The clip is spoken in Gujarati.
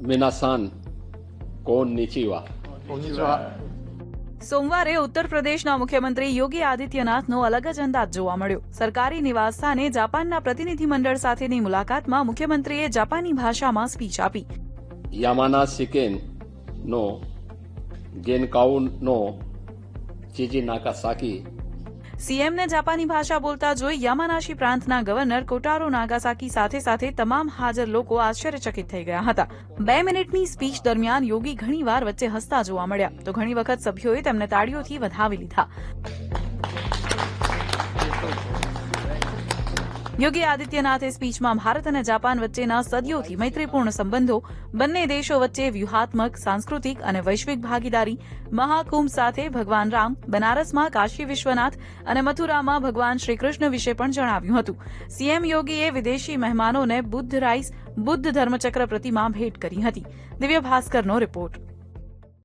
minasan konnichiwa. સોમવારે ઉત્તર પ્રદેશના મુખ્યમંત્રી યોગી આદિત્યનાથનો અલગ જ અંદાજ જોવા મળ્યો. સરકારી નિવાસસ્થાને જાપાનના પ્રતિનિધિમંડળ સાથેની મુલાકાતમાં મુખ્યમંત્રીએ જાપાની ભાષામાં સ્પીચ આપી. યામાનાશી નો ગેનકાઉ નો ચીજી નાગાસાકી. સીએમને જાપાની ભાષા બોલતા જોઈ યામાનાશી પ્રાંતના ગવર્નર કોટારો નાગાસાકી સાથે સાથે તમામ હાજર લોકો આશ્ચર્યચકિત થઈ ગયા હતા. 2 મિનિટની સ્પીચ દરમિયાન યોગી ઘણીવાર વચ્ચે હસતા જોવા મળ્યા તો ઘણી વખત સભ્યોએ તેમને તાળીઓથી વધાવી લીધા. યોગી આદિત્યનાથે સ્પીચમાં ભારત અને જાપાન વચ્ચેના સદીઓથી મૈત્રીપૂર્ણ સંબંધો, બંને દેશો વચ્ચે વ્યૂહાત્મક, સાંસ્કૃતિક અને વૈશ્વિક ભાગીદારી, મહાકુંભ સાથે ભગવાન રામ, બનારસમાં કાશી વિશ્વનાથ અને મથુરામાં ભગવાન શ્રીકૃષ્ણ વિશે પણ જણાવ્યું હતું. સીએમ યોગીએ વિદેશી મહેમાનોને બુદ્ધ રાઈસ બુદ્ધ ધર્મચક્ર પ્રતિમા ભેટ કરી હતી. દિવ્ય ભાસ્કરનો રિપોર્ટ.